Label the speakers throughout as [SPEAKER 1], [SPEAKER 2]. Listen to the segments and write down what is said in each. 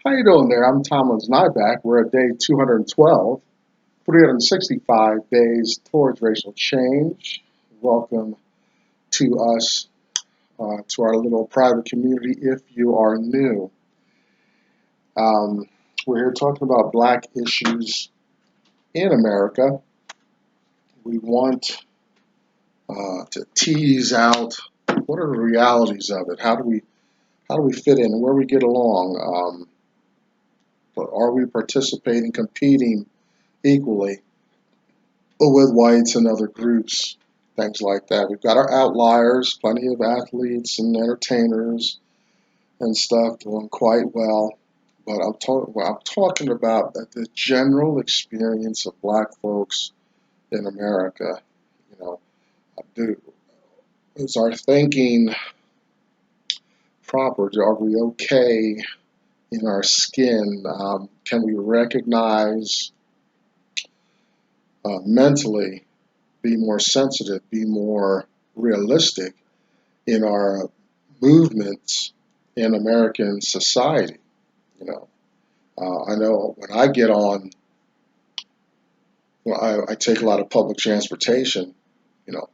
[SPEAKER 1] How you doing there? I'm Thomas Nyback. We're at day 212, 365 days towards racial change. Welcome to us, to our little private community if you are new. Um, we're here talking about black issues in America. We want to tease out what are the realities of it. How do we fit in and where we get along? But are we participating, competing equally with whites and other groups, things like that. We've got our outliers, plenty of athletes and entertainers and stuff doing quite well. But I'm talking about the general experience of black folks in America. You know, do, is our thinking proper? Are we okay in our skin? Can we recognize mentally, be more sensitive, be more realistic in our movements in American society? You know, I know when I get on, well, I take a lot of public transportation. You know,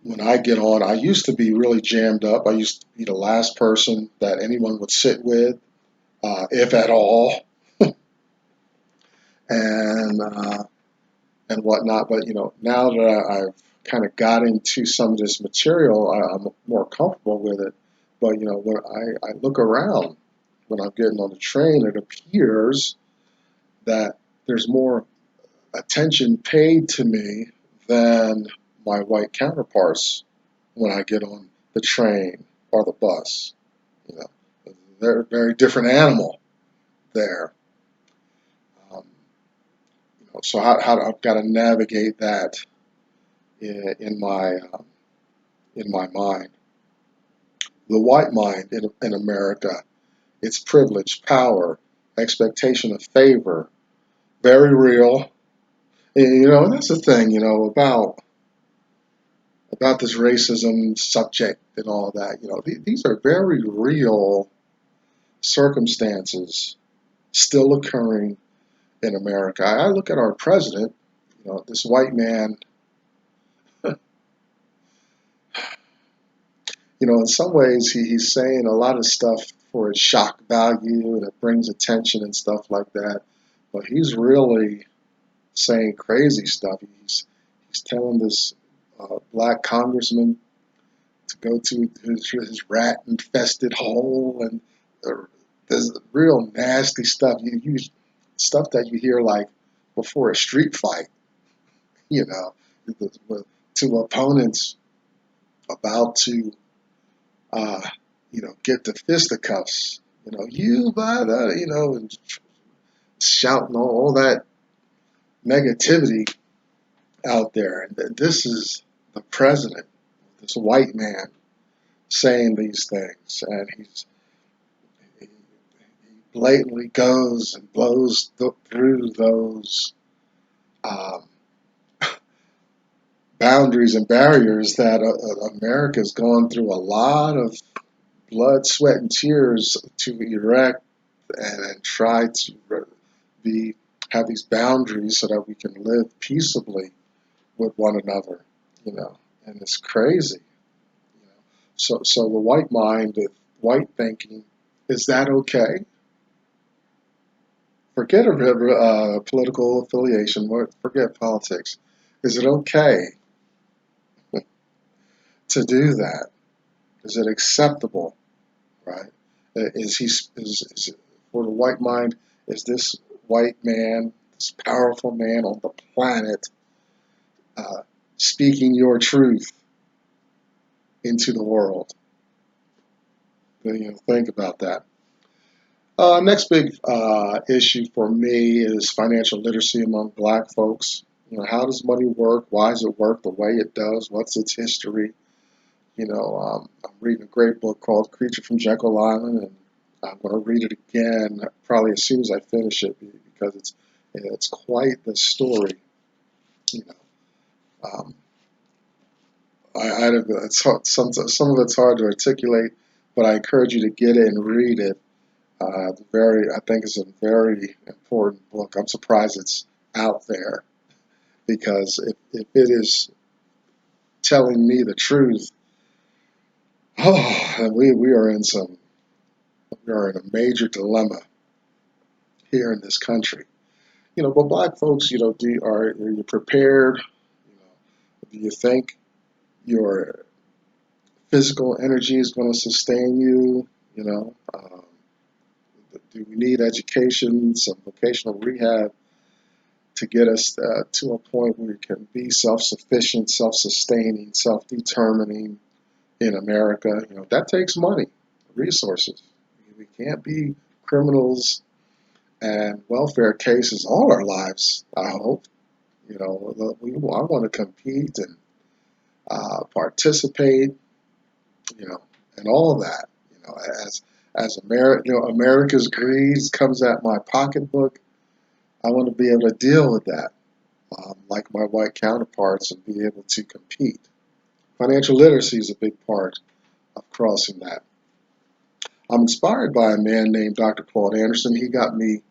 [SPEAKER 1] when I get on, I used to be really jammed up. I used to be the last person that anyone would sit with, if at all, and and whatnot. But now that I've kind of got into some of this material, I'm more comfortable with it. But when I look around when I'm getting on the train, it appears that there's more attention paid to me than my white counterparts when I get on the train or the bus. You know, they're a very different animal there. Um, so how I've got to navigate that in my mind. The white mind in America, it's privilege, power, expectation of favor, very real. And that's the thing, about this racism subject and all that. These are very real circumstances still occurring in America. I look at our president, this white man. In some ways he's saying a lot of stuff for its shock value and it brings attention and stuff like that. But he's really saying crazy stuff. He's telling this black congressman to go to his rat infested hole, and there's real nasty stuff. Stuff that you hear like before a street fight, you know, to opponents about to get the fisticuffs. You by the and shouting all that negativity out there. And this is the president, this white man, saying these things, and he blatantly goes and blows through those um, boundaries and barriers that America's gone through a lot of blood, sweat, and tears to erect and try to be have these boundaries so that we can live peaceably with one another. You know, and it's crazy. So the white mind, the white thinking, is that okay? Forget a political affiliation. Forget politics. Is it okay to do that? Is it acceptable? Right? Is for the white mind? Is this white man, this powerful man on the planet, uh, speaking your truth into the world? Think about that. Next big issue for me is financial literacy among black folks. How does money work? Why does it work the way it does? What's its history? I'm reading a great book called Creature from Jekyll Island, and I'm going to read it again probably as soon as I finish it because it's quite the story. You know, um, it's hard, some of it's hard to articulate, but I encourage you to get it and read it. I think it's a very important book. I'm surprised it's out there because if it is telling me the truth, oh, we are in a major dilemma here in this country. But black folks, are you prepared? Do you think your physical energy is going to sustain you? Do we need education, some vocational rehab to get us to a point where we can be self-sufficient, self-sustaining, self-determining in America? That takes money, resources. We can't be criminals and welfare cases all our lives, I hope. I want to compete and participate, and all of that. As America's greed comes at my pocketbook, I want to be able to deal with that, like my white counterparts, and be able to compete. Financial literacy is a big part of crossing that. I'm inspired by a man named Dr. Claude Anderson. He got me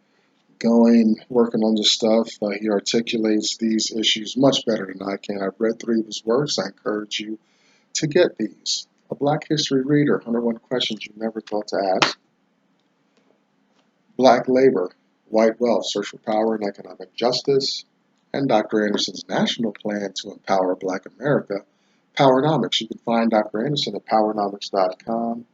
[SPEAKER 1] going, working on this stuff. He articulates these issues much better than I can. I've read 3 of his works. I encourage you to get these. A Black History Reader, 101 Questions You Never Thought to Ask. Black Labor, White Wealth, Search for Power and Economic Justice. And Dr. Anderson's National Plan to Empower Black America, Powernomics. You can find Dr. Anderson at powernomics.com.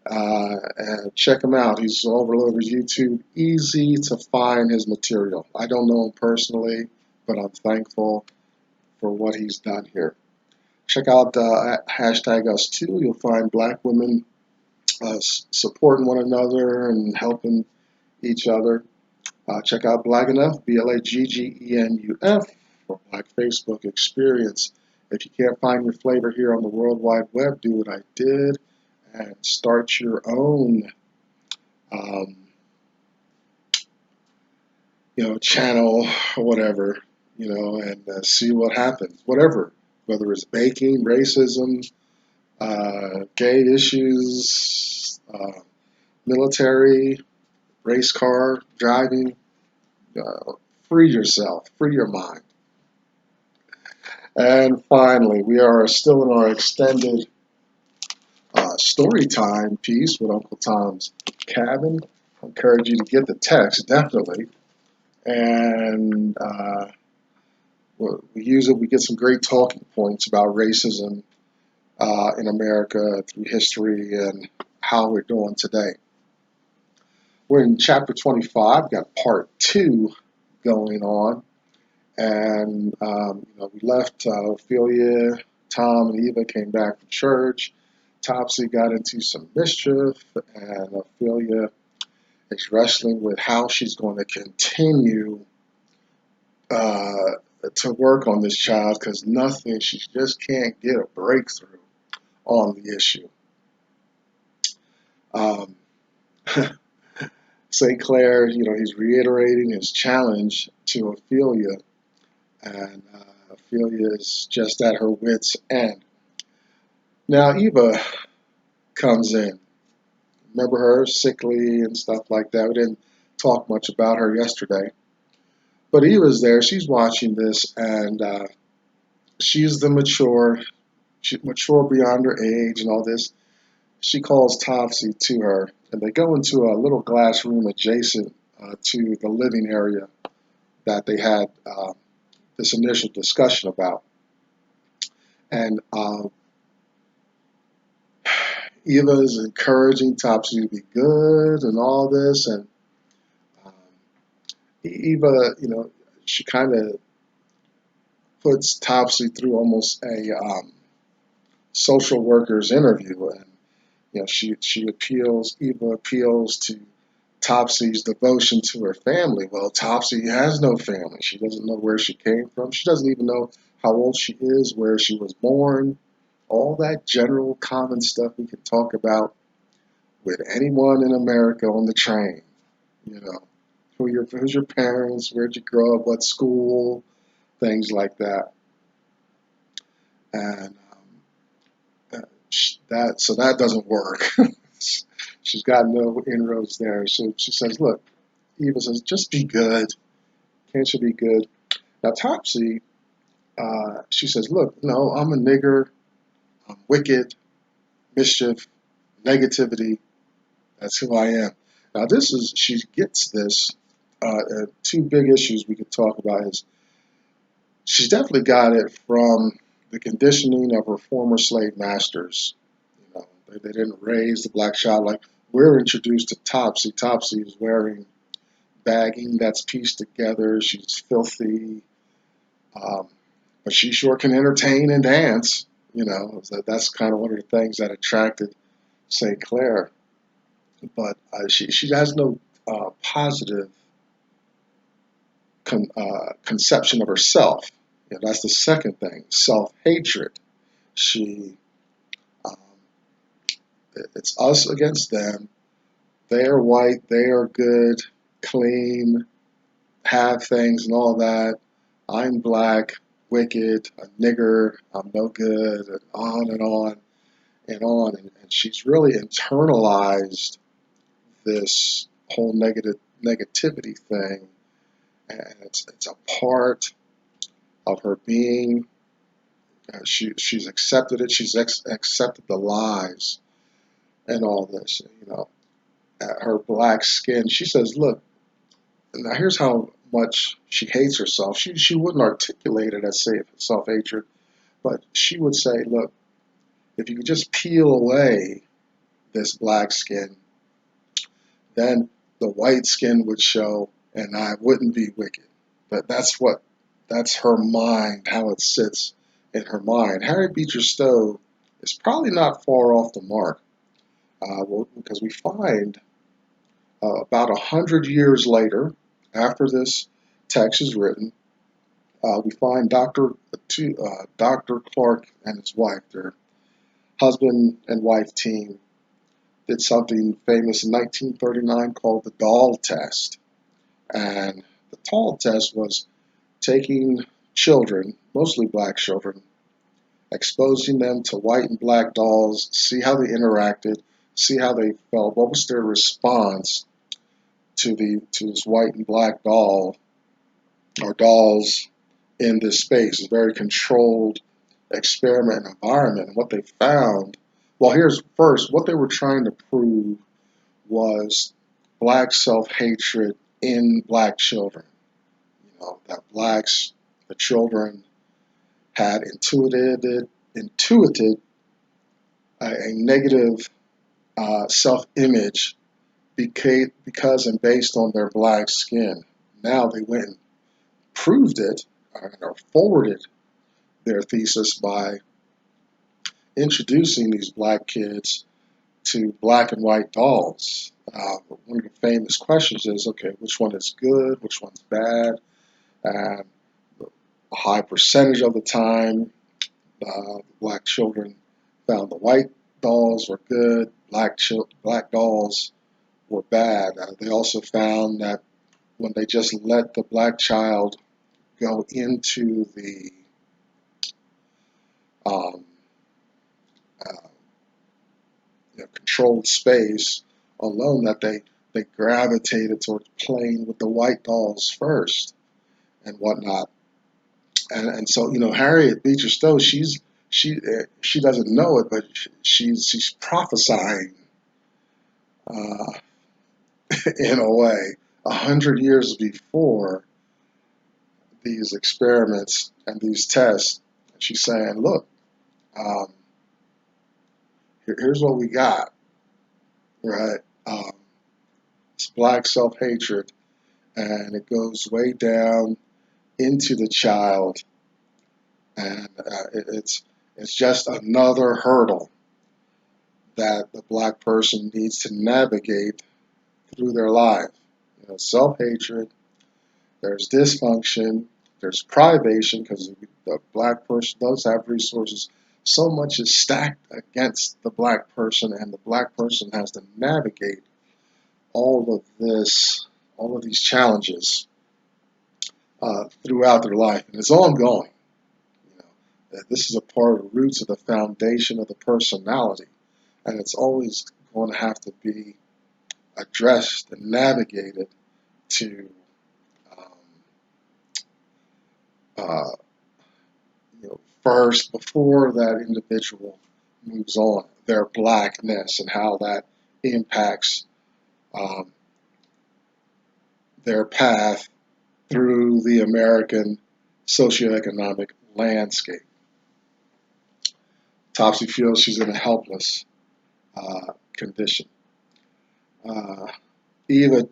[SPEAKER 1] And check him out. He's all over YouTube. Easy to find his material. I don't know him personally, but I'm thankful for what he's done here. Check out hashtag #US2. You'll find black women supporting one another and helping each other. Check out Black Enough, BLAGGENUF, for Black Facebook Experience. If you can't find your flavor here on the World Wide Web, do what I did and start your own um, channel or whatever, and see what happens. Whatever, whether it's baking, racism, gay issues, military, race car driving. Uh, Free yourself, free your mind. And finally, we are still in our extended story time piece with Uncle Tom's Cabin. I encourage you to get the text, definitely. And we use it, we get some great talking points about racism in America through history and how we're doing today. We're in chapter 25, got part 2 going on. And we left Ophelia, Tom, and Eva came back from church. Topsy got into some mischief, and Ophelia is wrestling with how she's going to continue to work on this child because she just can't get a breakthrough on the issue. St. Clare, he's reiterating his challenge to Ophelia, and Ophelia is just at her wit's end. Now Eva comes in. Remember her, sickly and stuff like that. We didn't talk much about her yesterday. But Eva's there. She's watching this, and she's the mature beyond her age and all this. She calls Topsy to her, and they go into a little glass room adjacent to the living area that they had this initial discussion about. And Eva is encouraging Topsy to be good and all this, and Eva, she kind of puts Topsy through almost a social worker's interview, and Eva appeals to Topsy's devotion to her family. Well, Topsy has no family. She doesn't know where she came from. She doesn't even know how old she is, where she was born. All that general common stuff we can talk about with anyone in America on the train. Who's your parents? Where'd you grow up? What school? Things like that. And that doesn't work. She's she's got no inroads there. So she says, look, Eva says, just be good. Can't you be good? Now Topsy, she says, look, no, I'm a nigger. I'm wicked, mischief, negativity. That's who I am. Now she gets this. Two big issues we could talk about is she's definitely got it from the conditioning of her former slave masters. You know, they didn't raise the black child like we're introduced to Topsy. Topsy is wearing bagging that's pieced together. She's filthy, um, but she sure can entertain and dance. You know, so that's kind of one of the things that attracted St. Clare. But she has no positive conception of herself. You know, that's the second thing, self-hatred. She, um, it's us against them. They are white, they are good, clean, have things and all that. I'm black, wicked, a nigger, I'm no good, and on and on and on. And she's really internalized this whole negativity thing, and it's a part of her being. She's accepted it. She's accepted the lies and all this. You know, her black skin. She says, "Look, now here's how much she hates herself." She wouldn't articulate it as self hatred, but she would say, "Look, if you could just peel away this black skin, then the white skin would show, and I wouldn't be wicked." But that's her mind, how it sits in her mind. Harriet Beecher Stowe is probably not far off the mark, because we find about 100 years later, after this text is written, we find Dr. Clark and his wife, their husband and wife team, did something famous in 1939 called the doll test. And the doll test was taking children, mostly black children, exposing them to white and black dolls, see how they interacted, see how they felt, what was their response to this white and black doll or dolls in this space. It's a very controlled experiment environment. And what they found, well, here's first, what they were trying to prove was black self-hatred in black children. You know, that the children had intuited a negative self-image because and based on their black skin. Now they went and proved it or forwarded their thesis by introducing these black kids to black and white dolls. One of the famous questions is, okay, which one is good, which one's bad? And a high percentage of the time, black children found the white dolls were good, black dolls were bad. They also found that when they just let the black child go into the um, uh, controlled space alone, that they gravitated towards playing with the white dolls first and whatnot. And so, you know, Harriet Beecher Stowe, she doesn't know it, but she's prophesying uh, in a way 100 years before these experiments and these tests. She's saying, look, um, here's what we got, right? It's black self-hatred, and it goes way down into the child, and it's just another hurdle that the black person needs to navigate through their life. You know, self-hatred, there's dysfunction, there's privation, because the black person does have resources. So much is stacked against the black person, and the black person has to navigate all of these challenges throughout their life, and it's ongoing. You know, that this is a part of the roots of the foundation of the personality, and it's always going to have to be addressed and navigated to um, uh, first, before that individual moves on, their blackness and how that impacts um, their path through the American socioeconomic landscape. Topsy feels she's in a helpless condition. Uh, Eva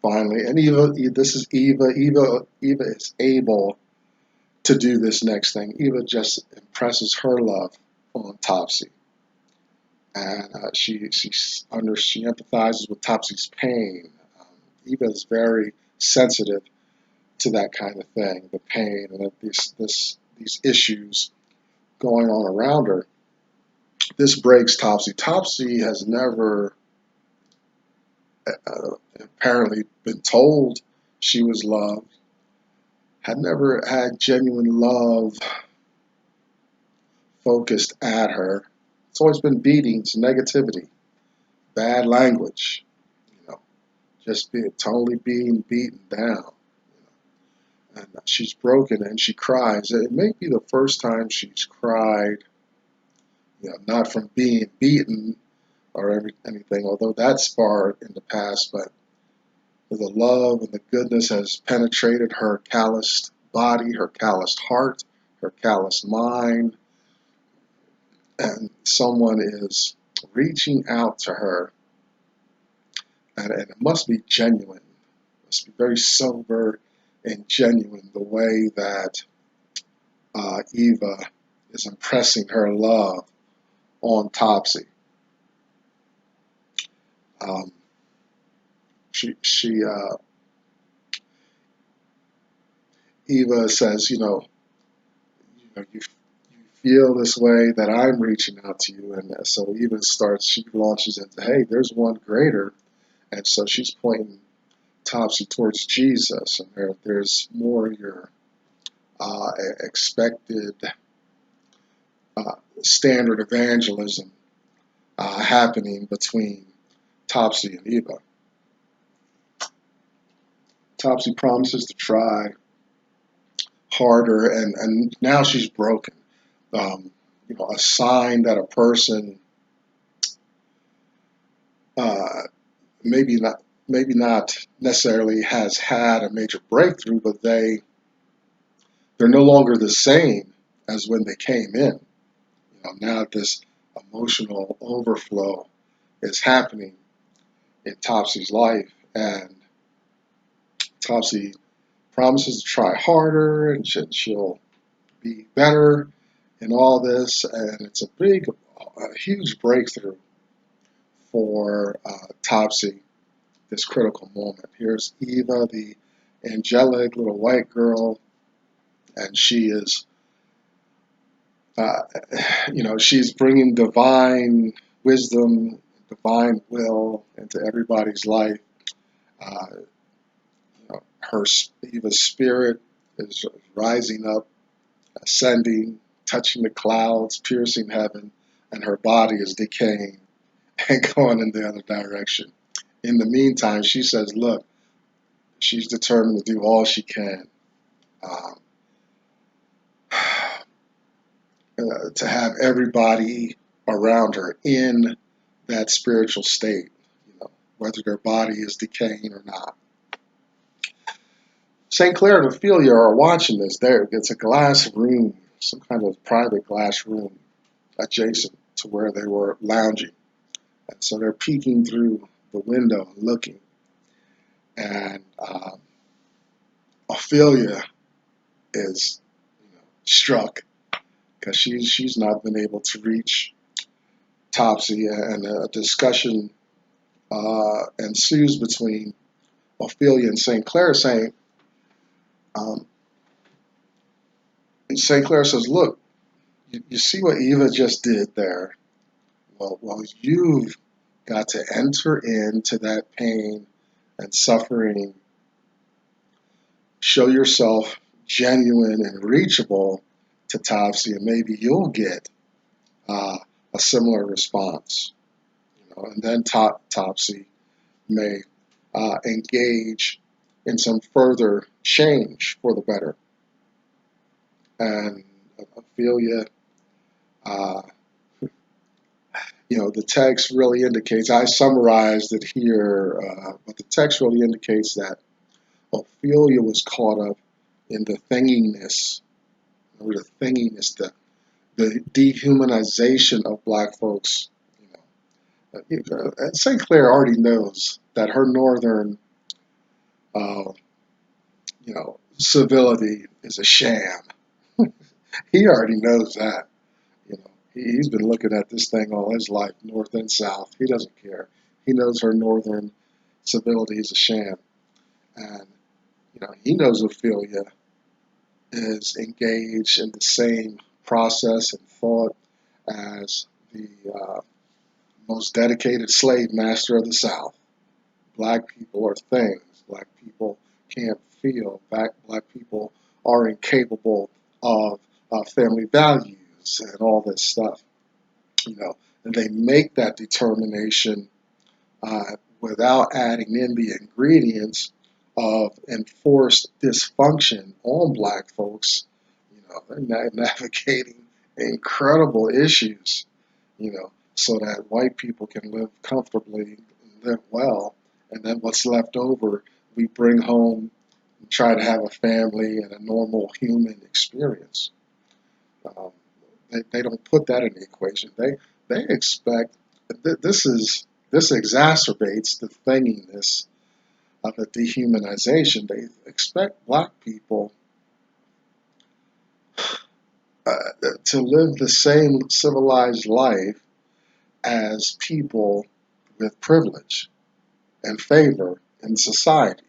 [SPEAKER 1] finally, and this is Eva. Eva is able to do this next thing. Eva just impresses her love on Topsy, and she empathizes with Topsy's pain. Eva is very sensitive to that kind of thing, the pain and these issues going on around her. This breaks Topsy. Topsy has never apparently been told she was loved, had never had genuine love focused at her. It's always been beatings, negativity, bad language, just totally being beaten down. And she's broken and she cries. It may be the first time she's cried, not from being beaten or anything, although that's far in the past, but the love and the goodness has penetrated her calloused body, her calloused heart, her calloused mind, and someone is reaching out to her, and it must be genuine. It must be very sober and genuine the way that Eva is impressing her love on Topsy. Um, Eva says, you feel this way that I'm reaching out to you, and so Eva she launches into, hey, there's one greater, and so she's pointing Topsy towards Jesus, and there's more your expected standard evangelism happening between Topsy and Eva. Topsy promises to try harder, and now she's broken. A sign that a person uh, maybe not necessarily has had a major breakthrough, but they're no longer the same as when they came in. Now this emotional overflow is happening in Topsy's life, and Topsy promises to try harder, and she'll be better in all this, and it's a huge breakthrough for Topsy, this critical moment. Here's Eva, the angelic little white girl, and she is, uh, she's bringing divine wisdom, divine will into everybody's life. Uh, her Eva's spirit is rising up, ascending, touching the clouds, piercing heaven, and her body is decaying and going in the other direction. In the meantime, she says, look, she's determined to do all she can um, to have everybody around her in that spiritual state, whether their body is decaying or not. St. Clare and Ophelia are watching this. It's a glass room, some kind of private glass room adjacent to where they were lounging. And so they're peeking through the window and looking. And Ophelia is struck because she's not been able to reach Topsy, and a discussion ensues between Ophelia and St. Clare, saying, um, St. Clare says, look, you see what Eva just did there? Well, you've got to enter into that pain and suffering, show yourself genuine and reachable to Topsy, and maybe you'll get a similar response. And then Topsy may engage in some further change for the better. And Ophelia, uh, the text really indicates, I summarized it here, but the text really indicates that Ophelia was caught up in the thinginess, the dehumanization of black folks. St. Clare already knows that her northern, uh, civility is a sham. He already knows that. He's been looking at this thing all his life, north and south. He doesn't care. He knows her northern civility is a sham, and he knows Ophelia is engaged in the same process and thought as the most dedicated slave master of the South. Black people are things. Black people can't feel. Black people are incapable of family values and all this stuff. And they make that determination without adding in the ingredients of enforced dysfunction on black folks. They're navigating incredible issues, so that white people can live comfortably, live well, and then what's left over, we bring home and try to have a family and a normal human experience. Um, they don't put that in the equation. They expect this exacerbates the thinginess of the dehumanization. They expect black people to live the same civilized life as people with privilege and favor in society.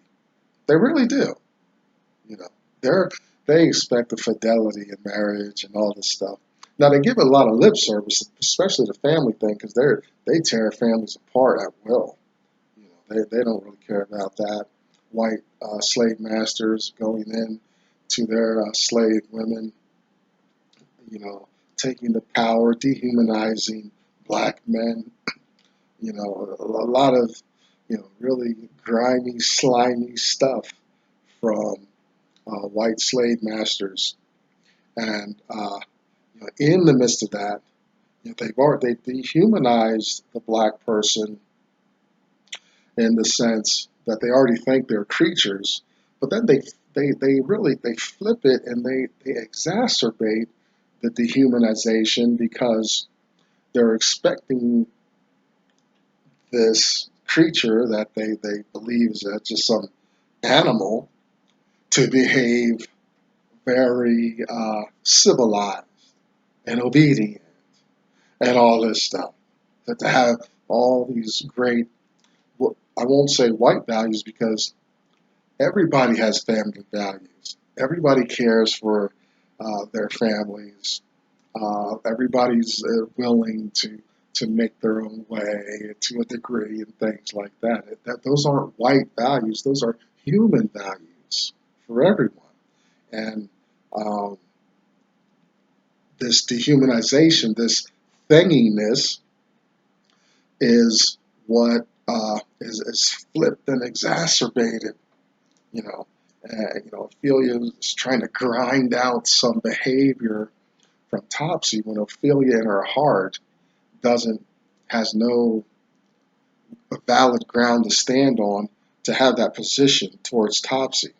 [SPEAKER 1] They really do. You know, they expect the fidelity in marriage and all this stuff. Now they give a lot of lip service, especially the family thing, because they tear families apart at will. They don't really care about that. White slave masters going in to their slave women, taking the power, dehumanizing black men. A lot of really grimy, slimy stuff from white slave masters, and in the midst of that, they dehumanized the black person in the sense that they already think they're creatures, but then they flip it and they exacerbate the dehumanization because they're expecting this creature that they believe is just some animal to behave very civilized and obedient and all this stuff. That to have all these great, well, I won't say white values because everybody has family values. Everybody cares for their families. Everybody's willing to make their own way to a degree and things like that. Those aren't white values. Those are human values for everyone. And um, this dehumanization, this thinginess, is what is flipped and exacerbated. Ophelia is trying to grind out some behavior from Topsy when Ophelia in her heart doesn't has no valid ground to stand on to have that position towards Topsy.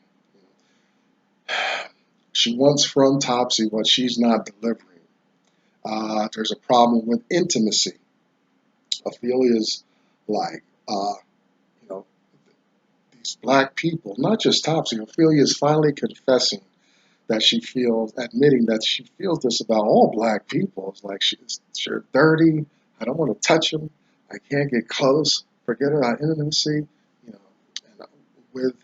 [SPEAKER 1] She wants from Topsy what she's not delivering. There's a problem with intimacy. Ophelia's like, you know, these black people, not just Topsy. Ophelia is finally confessing that admitting that she feels this about all black people. It's like she's dirty. I don't want to touch them. I can't get close. Forget about intimacy. You know, and with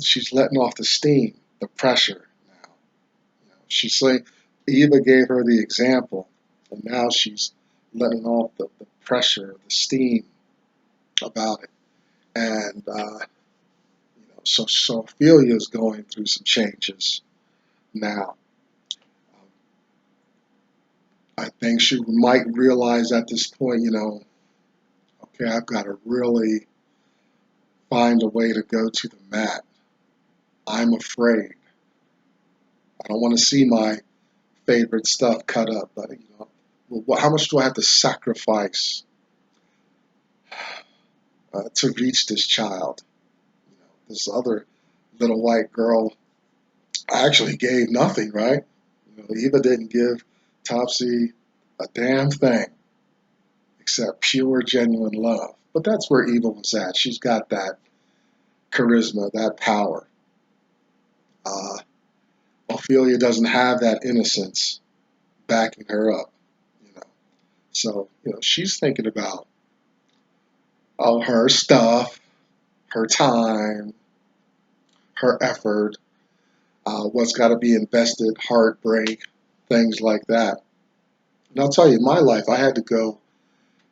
[SPEAKER 1] she's letting off the steam, the pressure now. She's saying Eva gave her the example, and now she's letting off the pressure, the steam about it. And so Ophelia is going through some changes now. I think she might realize at this point, okay, I've got to really find a way to go to the mat. I'm afraid. I don't want to see my favorite stuff cut up, but how much do I have to sacrifice to reach this child? This other little white girl actually gave nothing, right? Eva didn't give Topsy a damn thing except pure, genuine love. But that's where Eva was at. She's got that charisma, that power. Uh, Ophelia doesn't have that innocence backing her up, you know. So, she's thinking about all her stuff, her time, her effort, what's got to be invested, heartbreak, things like that. And I'll tell you, in my life, I had to go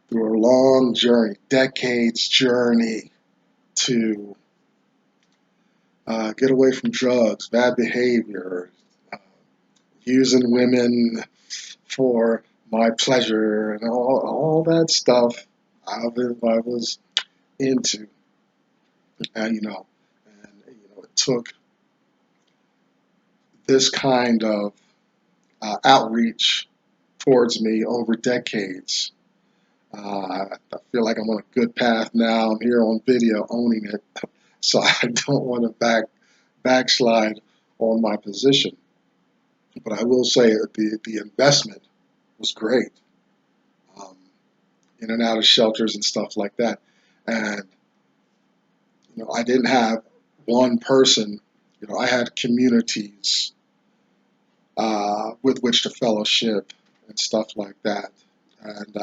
[SPEAKER 1] through a long journey, decades journey to get away from drugs, bad behavior, uh, using women for my pleasure, and all that stuff I was into. And it took this kind of outreach towards me over decades. I feel like I'm on a good path now. I'm here on video owning it, so I don't want to backslide on my position. But I will say that the investment was great, um, in and out of shelters and stuff like that. And I didn't have one person. I had communities with which to fellowship and stuff like that. And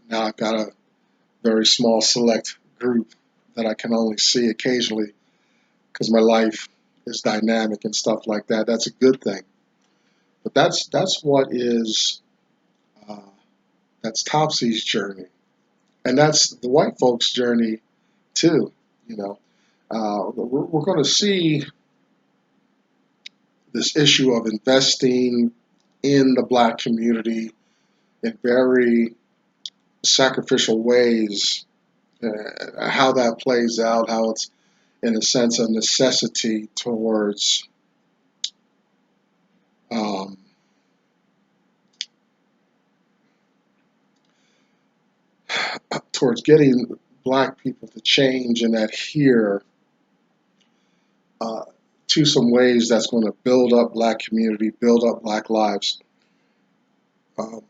[SPEAKER 1] now I've got a very small select group that I can only see occasionally because my life is dynamic and stuff like that. That's a good thing. But that's what is uh, that's Topsy's journey, and that's the white folks' journey too. We're going to see this issue of investing in the black community in very sacrificial ways, how that plays out, how it's in a sense a necessity um, towards getting black people to change and adhere uh, to some ways that's going to build up black community, build up black lives. Um,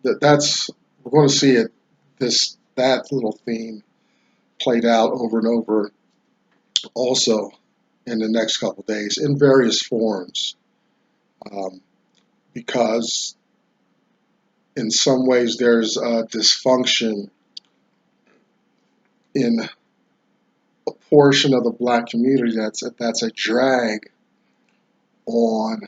[SPEAKER 1] that's we're going to see it that little theme played out over and over also in the next couple of days in various forms, because in some ways there's a dysfunction in a portion of the black community that's a drag on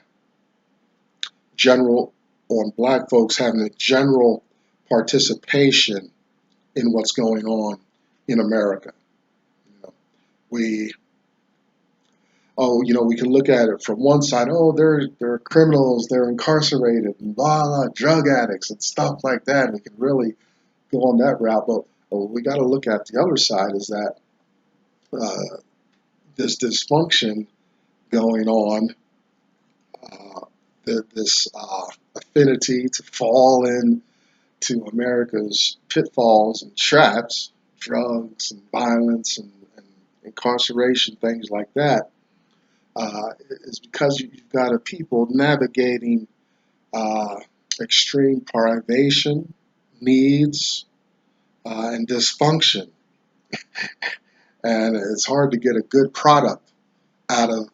[SPEAKER 1] general on black folks having a general participation in what's going on in America. You know, we we can look at it from one side. Oh, they're criminals, they're incarcerated, and blah, blah, drug addicts and stuff like that. We can really go on that route, but we got to look at the other side. Is that this dysfunction going on, uh, this affinity to fall into America's pitfalls and traps, drugs and violence and incarceration, things like that, is because you've got a people navigating uh, extreme privation, needs, and dysfunction. And it's hard to get a good product out of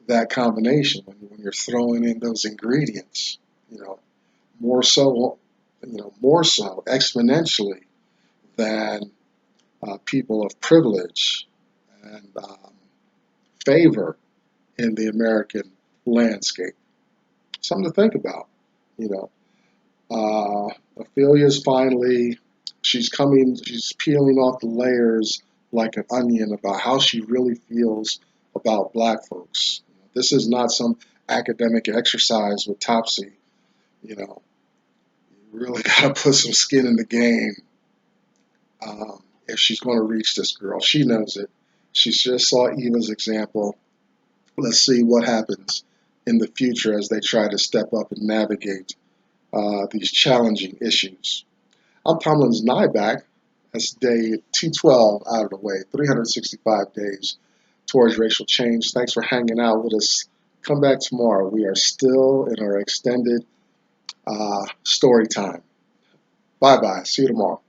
[SPEAKER 1] that combination when you're throwing in those ingredients. You know, more so, more so exponentially than people of privilege and favor in the American landscape. Something to think about. You know, Ophelia's finally, she's peeling off the layers like an onion about how she really feels about black folks. This is not some academic exercise with Topsy. You really got to put some skin in the game. if she's going to reach this girl. She knows it. She just saw Eva's example. Let's see what happens in the future as they try to step up and navigate these challenging issues. I'm Tomlin's Nyback. That's day 212 out of the way, 365 days towards racial change. Thanks for hanging out with us. Come back tomorrow. We are still in our extended story time. Bye-bye. See you tomorrow.